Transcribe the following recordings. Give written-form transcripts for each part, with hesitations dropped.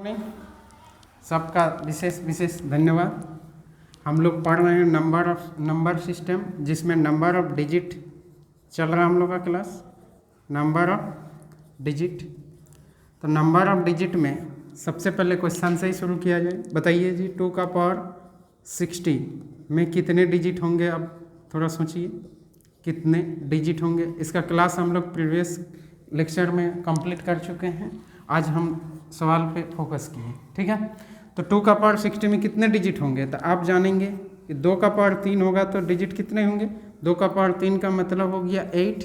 नहीं, सबका विशेष विशेष धन्यवाद। हम लोग पढ़ रहे हैं नंबर सिस्टम, जिसमें नंबर ऑफ डिजिट चल रहा है हम लोग का क्लास, नंबर ऑफ डिजिट। तो नंबर ऑफ डिजिट में सबसे पहले क्वेश्चन से ही शुरू किया जाए। बताइए जी, 2 का पावर 60 में कितने डिजिट होंगे? अब थोड़ा सोचिए कितने डिजिट होंगे। इसका क्लास हम लोग प्रीवियस लेक्चर में कंप्लीट कर चुके हैं। आज हम सवाल पे फोकस किए, ठीक है। तो 2 का पावर 60 में कितने डिजिट होंगे? तो आप जानेंगे कि 2 का पावर 3 होगा तो डिजिट कितने होंगे? 2 का पावर 3 का मतलब हो गया 8।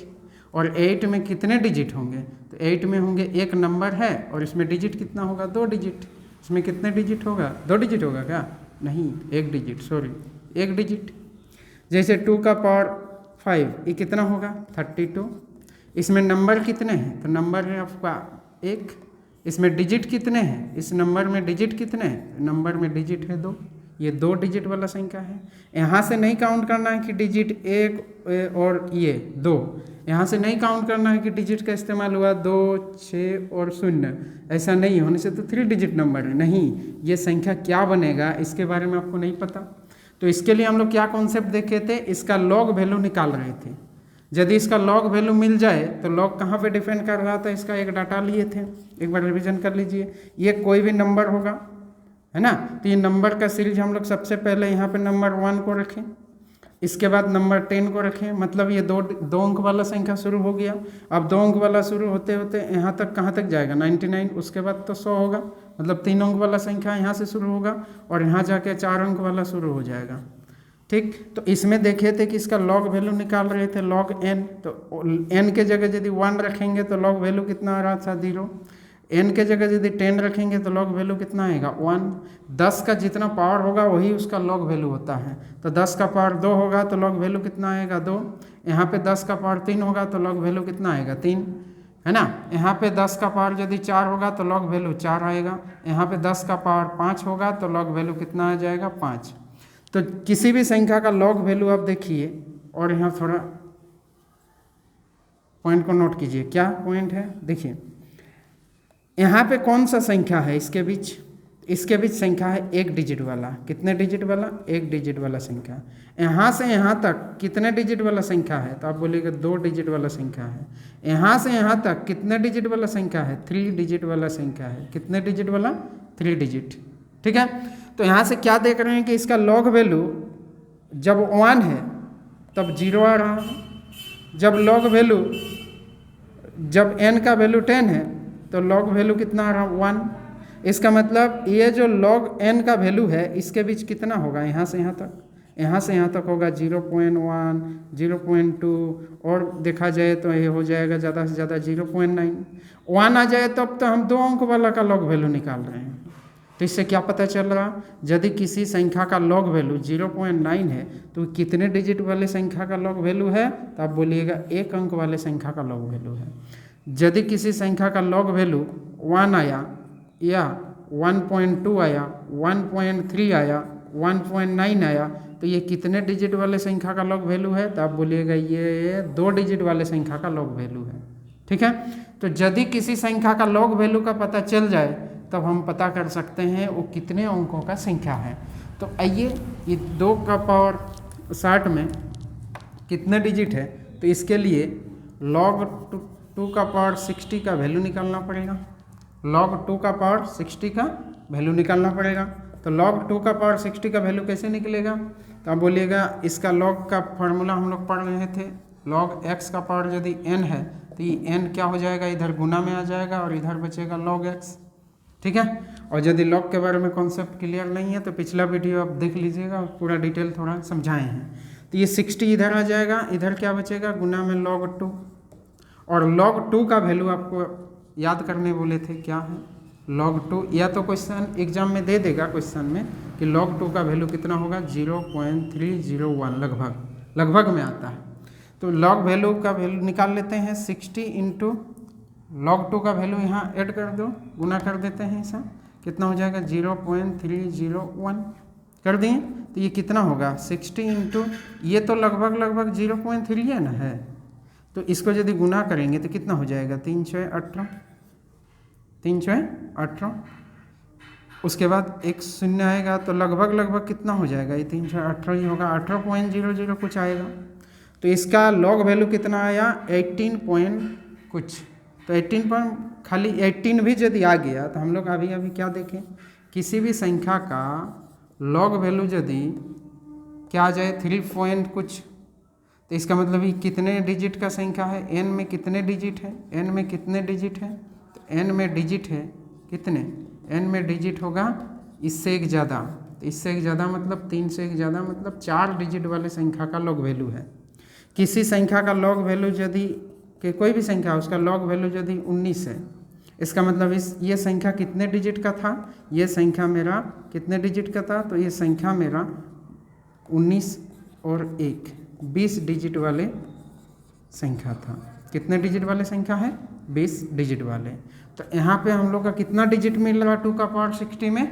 और 8 में कितने डिजिट होंगे? तो 8 में होंगे एक नंबर है और इसमें डिजिट कितना होगा? 2 डिजिट। इसमें कितने डिजिट होगा? 2 डिजिट होगा क्या? नहीं, 1 डिजिट, सॉरी 1 डिजिट। जैसे 2 का पावर 5, ये कितना होगा? 32। इसमें नंबर कितने हैं? तो नंबर है आपका 1। इसमें डिजिट कितने हैं? इस नंबर में डिजिट कितने हैं? नंबर में डिजिट है 2। ये 2 डिजिट वाला संख्या है। यहाँ से नहीं काउंट करना है कि डिजिट 1 और ये 2। यहाँ से नहीं काउंट करना है कि डिजिट का इस्तेमाल हुआ 2, 6 और 0। ऐसा नहीं होने से तो 3 डिजिट नंबर है। नहीं, ये संख्या क्या बनेगा इसके बारे में आपको नहीं पता। तो इसके लिए हम लोग क्या कॉन्सेप्ट देखे थे? इसका लॉग वैल्यू निकाल रहे थे। यदि इसका लॉग वैल्यू मिल जाए तो लॉग कहाँ पे डिपेंड कर रहा था? इसका एक डाटा लिए थे, एक बार रिवीजन कर लीजिए। ये कोई भी नंबर होगा, है ना। तो ये नंबर का सीरीज हम लोग सबसे पहले यहाँ पे नंबर 1 को रखें, इसके बाद नंबर 10 को रखें। मतलब ये दो अंक वाला संख्या शुरू हो गया। अब 2 अंक वाला शुरू होते होते यहाँ तक कहाँ तक जाएगा? 99। उसके बाद तो 100 होगा। मतलब 3 अंक वाला संख्या यहाँ से शुरू होगा और यहाँ जाके 4 अंक वाला शुरू हो जाएगा, ठीक। तो इसमें देखे थे कि इसका लॉग वैल्यू निकाल रहे थे, लॉग n। तो n के जगह यदि 1 रखेंगे तो लॉग वैल्यू कितना आ रहा था? 0। n के जगह यदि 10 रखेंगे तो लॉग वैल्यू कितना आएगा? 1। 10 का जितना पावर होगा वही उसका लॉग वैल्यू होता है। तो 10 का पावर 2 होगा तो लॉग वैल्यू कितना आएगा? 2। यहाँ पे 10 का पावर 3 होगा तो लॉग वैल्यू कितना आएगा? 3, है ना। यहाँ पे 10 का पावर यदि 4 होगा तो लॉग वैल्यू 4 आएगा। यहाँ पे 10 का पावर 5 होगा तो लॉग वैल्यू कितना आ जाएगा? 5। तो किसी भी संख्या का लॉग वैल्यू आप देखिए, और यहाँ थोड़ा पॉइंट को नोट कीजिए। क्या पॉइंट है? देखिए यहाँ पे कौन सा संख्या है इसके बीच? इसके बीच संख्या है 1 डिजिट वाला। कितने डिजिट वाला? 1 डिजिट वाला संख्या। यहाँ से यहाँ तक कितने डिजिट वाला संख्या है? तो आप बोलिएगा 2 डिजिट वाला संख्या है। यहाँ से यहाँ तक कितने डिजिट वाला संख्या है? 3 डिजिट वाला संख्या है। कितने डिजिट वाला? 3 डिजिट, ठीक है। तो यहाँ से क्या देख रहे हैं कि इसका लॉग वैल्यू जब 1 है तब 0 आ रहा है। जब लॉग वैल्यू जब n का वैल्यू 10 है तो लॉग वैल्यू कितना आ रहा है? 1। इसका मतलब ये जो लॉग n का वैल्यू है इसके बीच कितना होगा? यहाँ से यहाँ तक, यहाँ से यहाँ तक होगा 0.1, 0.2 और देखा जाए तो ये हो जाएगा ज़्यादा से ज़्यादा 0.9। 1 आ जाए तब तो हम 2 अंक वाला का लॉग वैल्यू निकाल रहे हैं। तो इससे क्या पता चल रहा? यदि किसी संख्या का लॉग वैल्यू 0.9 है तो कितने डिजिट वाले संख्या का लॉग वैल्यू है? तो आप बोलिएगा 1 अंक वाले संख्या का लॉग वैल्यू है। यदि किसी संख्या का लॉग वैल्यू 1 आया या 1.2 आया, 1.3 आया, 1.9 आया, तो ये कितने डिजिट वाले संख्या का लॉग वैल्यू है? तो आप बोलिएगा ये 2 डिजिट वाले संख्या का लॉग वैल्यू है, ठीक है। तो यदि किसी संख्या का लॉग वैल्यू का पता चल जाए तब हम पता कर सकते हैं वो कितने अंकों का संख्या है। तो आइए, ये 2 का पावर 60 में कितने डिजिट है? तो इसके लिए लॉग 2 का पावर 60 का वैल्यू निकालना पड़ेगा। लॉग 2 का पावर 60 का वैल्यू निकालना पड़ेगा। तो लॉग 2 का पावर 60 का वैल्यू कैसे निकलेगा? तो आप बोलिएगा इसका लॉग का फॉर्मूला हम लोग पढ़ रहे थे। लॉग x का पावर यदि n है तो ये n क्या हो जाएगा? इधर गुना में आ जाएगा और इधर बचेगा लॉग x, ठीक है। और यदि लॉग के बारे में कॉन्सेप्ट क्लियर नहीं है तो पिछला वीडियो आप देख लीजिएगा, पूरा डिटेल थोड़ा समझाए हैं। तो ये 60 इधर आ जाएगा, इधर क्या बचेगा? गुना में log 2। और log 2 का वैल्यू आपको याद करने बोले थे, क्या है? log 2, या तो क्वेश्चन एग्जाम में दे देगा क्वेश्चन में कि log 2 का वैल्यू कितना होगा? 0.301 लगभग में आता है। तो log वैल्यू का वैल्यू निकाल लेते हैं। 60 इंटू log 2 का वैल्यू यहाँ ऐड कर दो, गुना कर देते हैं। ऐसा कितना हो जाएगा? 0.301 कर दिए। तो ये कितना होगा? 60 इंटू ये तो लगभग 0.3 है ना है, तो इसको यदि गुना करेंगे तो कितना हो जाएगा? 3 6 18, 3 6 18। उसके बाद एक शून्य आएगा तो लगभग कितना हो जाएगा, ये 3 से 18 ही होगा, 18.00 कुछ आएगा। तो इसका लॉग वैल्यू कितना आया, 18 पॉइंट कुछ। तो 18 पॉइंट खाली 18 भी यदि आ गया तो हम लोग अभी क्या देखें, किसी भी संख्या का लॉग वैल्यू यदि क्या आ जाए 3 पॉइंट कुछ, तो इसका मतलब ये कितने डिजिट का संख्या है, n में कितने डिजिट है, n में कितने डिजिट है, तो n में डिजिट है कितने, n में डिजिट होगा इससे एक ज़्यादा, तो इससे एक ज़्यादा मतलब 3 से एक ज़्यादा मतलब 4 डिजिट वाले संख्या का लॉग वैल्यू है। किसी संख्या का लॉग वैल्यू यदि कि कोई भी संख्या उसका लॉग वैल्यू यदि 19 है, इसका मतलब ये संख्या कितने डिजिट का था, ये संख्या मेरा कितने डिजिट का था, तो ये संख्या मेरा 19 और 1 20 डिजिट वाले संख्या था। कितने डिजिट वाले संख्या है, 20 डिजिट वाले। तो यहाँ पे हम लोग का कितना डिजिट मिल रहा 2 का पावर 60 में,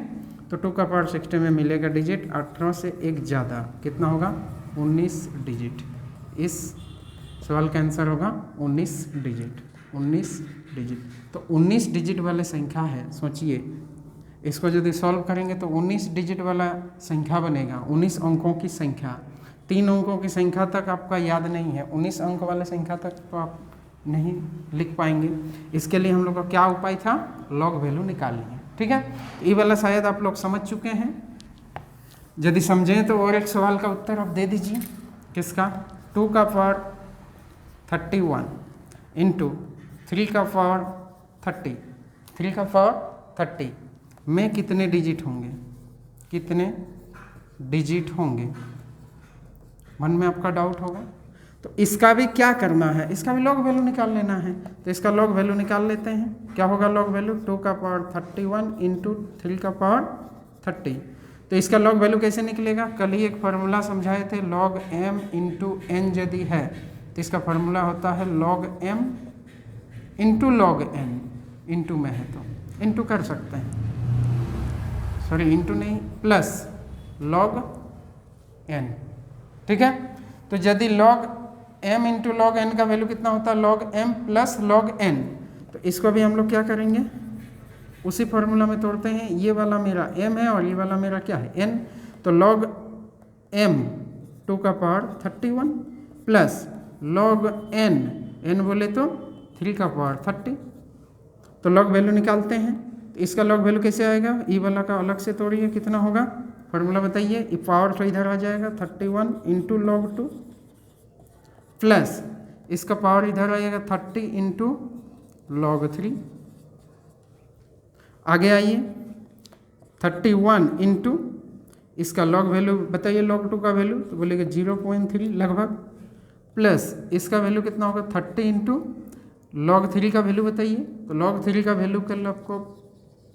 तो 2 का पावर 60 में मिलेगा डिजिट 18 से एक ज़्यादा, कितना होगा 19 डिजिट। इस सवाल का आंसर होगा 19 डिजिट, 19 डिजिट। तो 19 डिजिट वाले संख्या है, सोचिए इसको यदि सॉल्व करेंगे तो 19 डिजिट वाला संख्या बनेगा, 19 अंकों की संख्या। 3 अंकों की संख्या तक आपका याद नहीं है, 19 अंक वाले संख्या तक तो आप नहीं लिख पाएंगे। इसके लिए हम लोग का क्या उपाय था, लॉग वैल्यू निकालिए। ठीक है, ये वाला शायद आप लोग समझ चुके हैं। यदि समझें तो और एक सवाल का उत्तर आप दे दीजिए, किसका, 2 का पावर 31 इंटू 3 का पावर 30, 3 का पावर 30 में कितने डिजिट होंगे, कितने डिजिट होंगे, मन में आपका डाउट होगा। तो इसका भी क्या करना है, इसका भी लॉग वैल्यू निकाल लेना है। तो इसका लॉग वैल्यू निकाल लेते हैं। क्या होगा लॉग वैल्यू, 2 का पावर 31 इंटू 3 का पावर 30। तो इसका लॉग वैल्यू कैसे निकलेगा, कल ही एक फार्मूला समझाए थे, लॉग m इंटू n यदि है तो इसका फार्मूला होता है log m into log n, into में है तो इंटू कर सकते हैं, सॉरी इंटू नहीं, प्लस लॉग n। ठीक है, तो यदि log m into log n का वैल्यू कितना होता है, log m plus log n। तो इसको भी हम लोग क्या करेंगे, उसी फॉर्मूला में तोड़ते हैं। ये वाला मेरा m है और ये वाला मेरा क्या है, n। तो लॉग m 2 का power 31 plus log n, n बोले तो 3 का पावर 30। तो लॉग वैल्यू निकालते हैं। तो इसका लॉग वैल्यू कैसे आएगा, ई वाला का अलग से तोड़िए, कितना होगा, फॉर्मूला बताइए। ये पावर तो इधर आ जाएगा 31 इंटू लॉग 2 प्लस इसका पावर इधर आएगा 30 इंटू लॉग 3। आगे आइए 31 इंटू इसका लॉग वैल्यू बताइए, लॉग 2 का वैल्यू, तो बोलेगा 0.3 लगभग, प्लस इसका वैल्यू कितना होगा 30 इंटू लॉग 3 का वैल्यू बताइए। तो लॉग 3 का वैल्यू कल आपको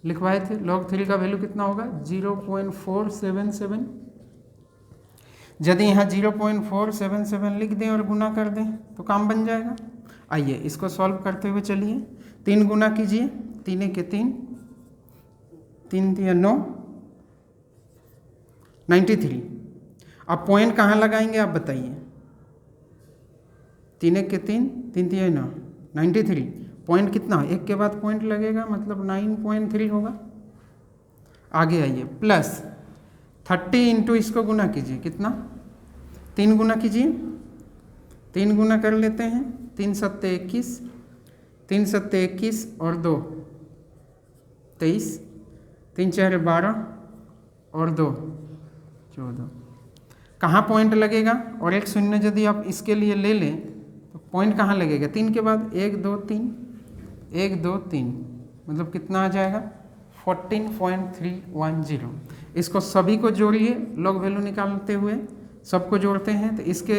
लिखवाए थे, लॉग 3 का वैल्यू कितना होगा 0.477। यदि यहाँ 0.477 लिख दें और गुना कर दें तो काम बन जाएगा। आइए इसको सॉल्व करते हुए चलिए, 3 गुना कीजिए, 3 के 3, 3 3 9, 93। अब पॉइंट कहाँ लगाएंगे आप बताइए, 3 के 3, 3 3 9, 93। पॉइंट कितना, एक के बाद पॉइंट लगेगा मतलब 9.3 होगा। आगे आइए प्लस 30 इंटू इसको गुना कीजिए, कितना 3 गुना कीजिए, 3 गुना कर लेते हैं, 3 सत्ते 21, 3 सत्ते 21 और 2 23, 3 4 12 और 2 14। कहाँ पॉइंट लगेगा, और एक शून्य यदि आप इसके लिए ले लें तो पॉइंट कहाँ लगेगा, 3 के बाद 1 2 3, 1 2 3 मतलब कितना आ जाएगा 14.310। इसको सभी को जोड़िए, लॉग वैल्यू निकालते हुए सबको जोड़ते हैं। तो इसके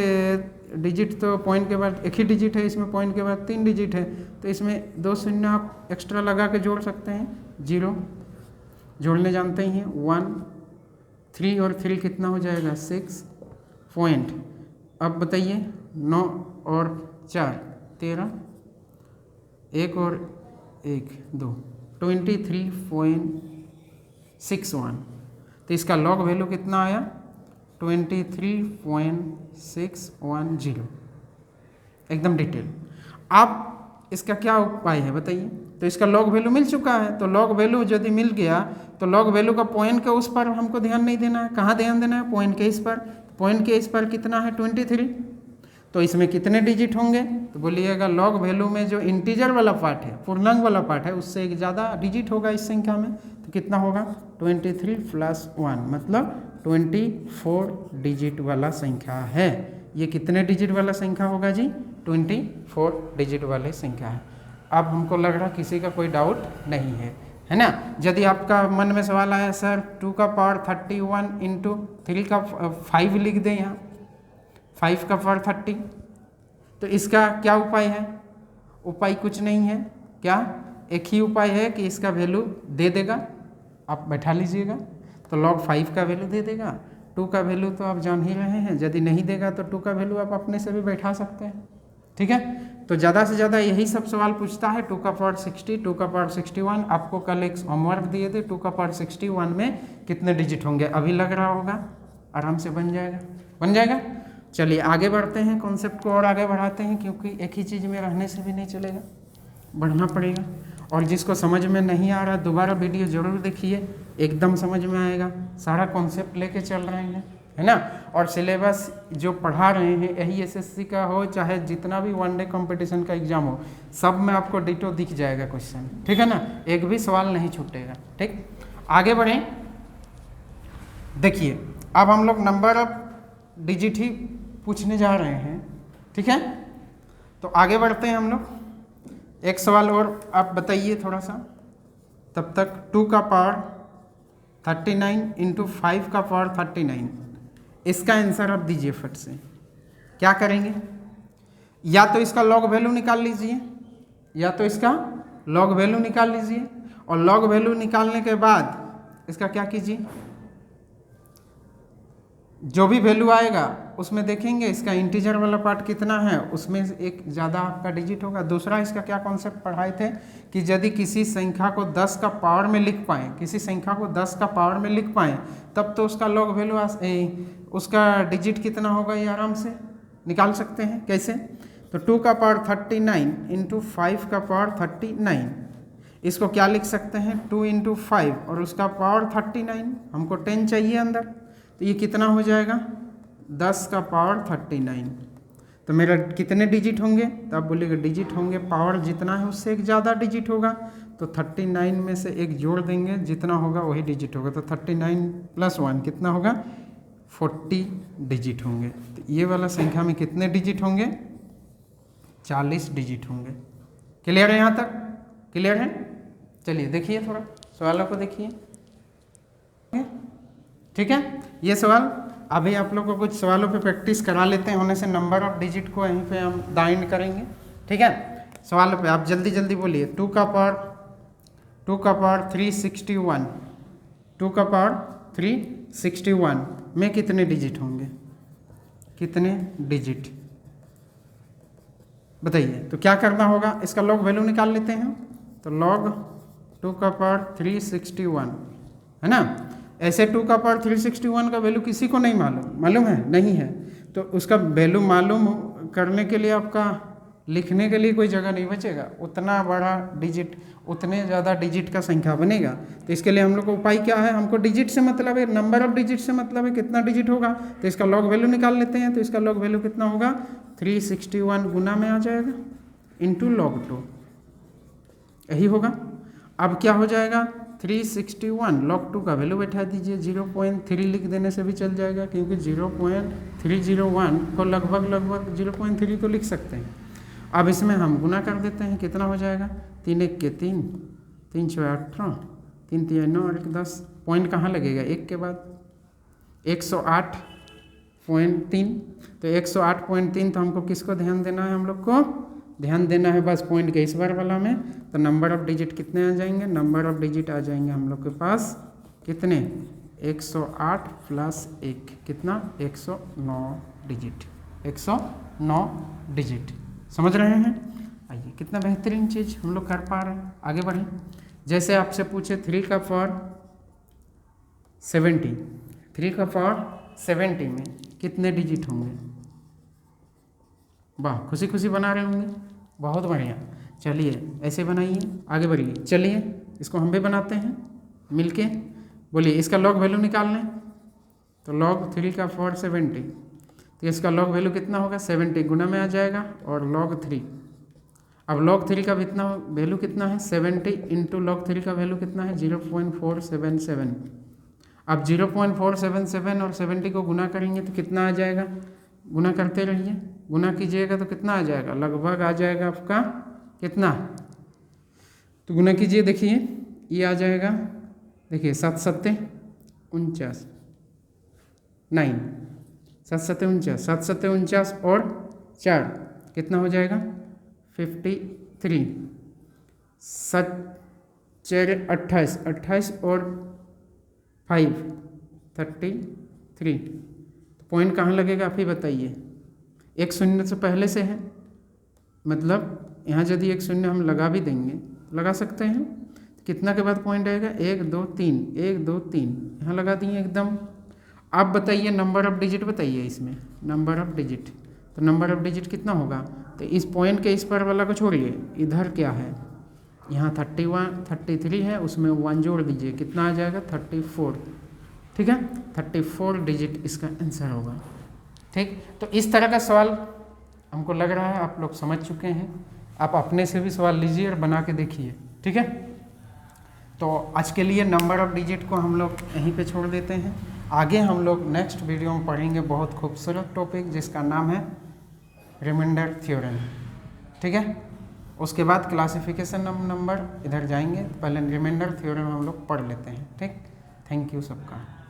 डिजिट तो पॉइंट के बाद एक ही डिजिट है, इसमें पॉइंट के बाद 3 डिजिट है, तो इसमें 2 शून्य आप एक्स्ट्रा लगा के जोड़ सकते हैं। 0 जोड़ने जानते ही हैं, 1 3 और 3 कितना हो जाएगा 6 पॉइंट। अब बताइए 9 और 4 13, 1 और 1 2 23.61। तो इसका लॉग वैल्यू कितना आया 23.610, एकदम डिटेल। अब इसका क्या उपाय है बताइए, तो इसका लॉग वैल्यू मिल चुका है। तो लॉग वैल्यू यदि मिल गया तो लॉग वैल्यू का पॉइंट के उस पर हमको ध्यान नहीं देना है, कहाँ ध्यान देना है, पॉइंट के इस पर। पॉइंट के इस पर कितना है 23, तो इसमें कितने डिजिट होंगे, तो बोलिएगा लॉग वैल्यू में जो इंटीजर वाला पार्ट है, पूर्णांक वाला पार्ट है, उससे एक ज़्यादा डिजिट होगा इस संख्या में। तो कितना होगा 23 + 1 मतलब 24 डिजिट वाला संख्या है। ये कितने डिजिट वाला संख्या होगा जी, 24 डिजिट वाले संख्या है। अब हमको लग रहा किसी का कोई डाउट नहीं है ना। यदि आपका मन में सवाल आया सर 2 का पावर 31 × 3 का 5 लिख दें, यहाँ 5 का पावर 30, तो इसका क्या उपाय है, उपाय कुछ नहीं है, क्या एक ही उपाय है कि इसका वैल्यू दे देगा, आप बैठा लीजिएगा तो log 5 का वैल्यू दे देगा। 2 का वैल्यू तो आप जान ही रहे हैं, यदि नहीं देगा तो 2 का वैल्यू आप अपने से भी बैठा सकते हैं, ठीक है। तो ज़्यादा से ज़्यादा यही सब सवाल पूछता है। 2 का पावर 60, 2 का पावर 61, आपको कल एक होमवर्क दिए थे 2 का पावर 61 में कितने डिजिट होंगे, अभी लग रहा होगा, आराम से बन जाएगा, बन जाएगा। चलिए आगे बढ़ते हैं, कॉन्सेप्ट को और आगे बढ़ाते हैं, क्योंकि एक ही चीज़ में रहने से भी नहीं चलेगा, बढ़ना पड़ेगा। और जिसको समझ में नहीं आ रहा दोबारा वीडियो ज़रूर देखिए, एकदम समझ में आएगा। सारा कॉन्सेप्ट लेके चल रहे हैं, है ना। और सिलेबस जो पढ़ा रहे हैं, यही एसएससी का हो चाहे जितना भी वनडे कंपटीशन का एग्जाम हो, सब में आपको डिटो दिख जाएगा क्वेश्चन, ठीक है ना, एक भी सवाल नहीं छूटेगा, ठीक। आगे बढ़ें, देखिए अब हम लोग नंबर ऑफ डिजिट ही पूछने जा रहे हैं, ठीक है। तो आगे बढ़ते हैं हम लोग, एक सवाल और आप बताइए थोड़ा सा, तब तक 2 का पावर 39 × 5 का पावर 39, इसका आंसर आप दीजिए फट से। क्या करेंगे, या तो इसका लॉग वैल्यू निकाल लीजिए, या तो इसका लॉग वैल्यू निकाल लीजिए, और लॉग वैल्यू निकालने के बाद इसका क्या कीजिए, जो भी वैल्यू आएगा उसमें देखेंगे इसका इंटीजर वाला पार्ट कितना है, उसमें एक ज़्यादा आपका डिजिट होगा। दूसरा इसका क्या कॉन्सेप्ट पढ़ाए थे कि यदि किसी संख्या को 10 का पावर में लिख पाएँ, किसी संख्या को 10 का पावर में लिख पाएँ, तब तो उसका लॉग वैल्यू उसका डिजिट कितना होगा ये आराम से निकाल सकते हैं। कैसे, तो 2 का पावर 39 × 5 का पावर 39, इसको क्या लिख सकते हैं 2 × 5 और उसका पावर 39, हमको 10 चाहिए अंदर, तो ये कितना हो जाएगा 10 का पावर 39। तो मेरा कितने डिजिट होंगे, तो आप बोलिएगा डिजिट होंगे, पावर जितना है उससे एक ज़्यादा डिजिट होगा, तो 39 में से एक जोड़ देंगे, जितना होगा वही डिजिट होगा। तो 39 + 1 कितना होगा 40 डिजिट होंगे। तो ये वाला संख्या में कितने डिजिट होंगे 40 डिजिट होंगे। क्लियर है, यहाँ तक क्लियर है। चलिए देखिए थोड़ा सवालों को देखिए, ठीक है। ये सवाल अभी आप लोग को कुछ सवालों पे प्रैक्टिस करा लेते हैं, होने से नंबर ऑफ डिजिट को यहीं पे हम दाइन करेंगे, ठीक है। सवाल पे आप जल्दी जल्दी बोलिए। 2 का पावर 361, 2 का पावर 361 में कितने डिजिट होंगे, कितने डिजिट बताइए। तो क्या करना होगा, इसका लॉग वैल्यू निकाल लेते हैं। तो लॉग 2 का पावर 361 है ना। ऐसे 2 का पावर 361 का वैल्यू किसी को नहीं मालूम है, नहीं है, तो उसका वैल्यू मालूम करने के लिए आपका लिखने के लिए कोई जगह नहीं बचेगा, उतना बड़ा डिजिट, उतने ज़्यादा डिजिट का संख्या बनेगा। तो इसके लिए हम लोग को उपाय क्या है, हमको डिजिट से मतलब है, नंबर ऑफ डिजिट से मतलब है कितना डिजिट होगा, तो इसका लॉग वैल्यू निकाल लेते हैं। तो इसका लॉग वैल्यू कितना होगा 361 गुना में आ जाएगा इंटू log 2, यही होगा। अब क्या हो जाएगा 361 log 2 का वैल्यू बैठा दीजिए, 0.3 लिख देने से भी चल जाएगा, क्योंकि 0.301 को लगभग 0.3 तो लिख सकते हैं। अब इसमें हम गुना कर देते हैं, कितना हो जाएगा 3 1 के 3, 3 6 18, 3 3 9 और 1 10, पॉइंट कहाँ लगेगा एक के बाद 108.3, तो 108.3 तो हमको किसको ध्यान देना है, हम लोग को ध्यान देना है बस पॉइंट के इस बार वाला में। तो नंबर ऑफ डिजिट कितने आ जाएंगे, नंबर ऑफ डिजिट आ जाएंगे हम लोग के पास कितने 108 + 1 कितना 109 डिजिट, 109 डिजिट। समझ रहे हैं, आइए कितना बेहतरीन चीज़ हम लोग कर पा रहे हैं। आगे बढ़ें, जैसे आपसे पूछे 3 का पावर 70, 3 का पावर 70 में कितने डिजिट होंगे, वाह खुशी खुशी बना रहे होंगे, बहुत बढ़िया। चलिए ऐसे बनाइए, आगे बढ़िए। चलिए इसको हम भी बनाते हैं मिलके। बोलिए इसका लॉग वैल्यू निकाल लें। तो log 3 का 470, तो इसका लॉग वैल्यू कितना होगा 70 गुना में आ जाएगा और log 3। अब log 3 का कितना वैल्यू कितना है 70 इंटू log 3 का वैल्यू कितना है 0.477। अब 0.477 और 70 को गुना करेंगे तो कितना आ जाएगा, गुना करते रहिए, गुना कीजिएगा तो कितना आ जाएगा, लगभग आ जाएगा आपका कितना, तो गुना कीजिए, देखिए ये आ जाएगा, देखिए 7 सत्ते 49, 9 7 सत्ते 49, 7 सत्ते 49 और 4 कितना हो जाएगा 53, 7 4 28, 28 और 5 33। तो पॉइंट कहाँ लगेगा आप ही बताइए। एक शून्य से पहले से है, मतलब यहाँ यदि एक शून्य हम लगा भी देंगे, लगा सकते हैं, तो कितना के बाद पॉइंट आएगा 1 2 3, 1 2 3 यहाँ लगा दिए एकदम। आप बताइए नंबर ऑफ डिजिट बताइए इसमें, नंबर ऑफ डिजिट, तो नंबर ऑफ डिजिट कितना होगा, तो इस पॉइंट के इस पर वाला को छोड़िए, इधर क्या है, यहाँ 31 33 है, उसमें 1 जोड़ दीजिए, कितना आ जाएगा 34। ठीक है, 34 डिजिट इसका आंसर होगा। ठीक, तो इस तरह का सवाल हमको लग रहा है आप लोग समझ चुके हैं। आप अपने से भी सवाल लीजिए और बना के देखिए। ठीक है, तो आज के लिए नंबर ऑफ डिजिट को हम लोग यहीं पे छोड़ देते हैं। आगे हम लोग नेक्स्ट वीडियो में पढ़ेंगे बहुत खूबसूरत टॉपिक जिसका नाम है रिमाइंडर थ्योरम। ठीक है, उसके बाद क्लासिफिकेशन ऑफ नंबर इधर जाएंगे, पहले रिमाइंडर थ्योरम हम लोग पढ़ लेते हैं। ठीक, थैंक यू सबका।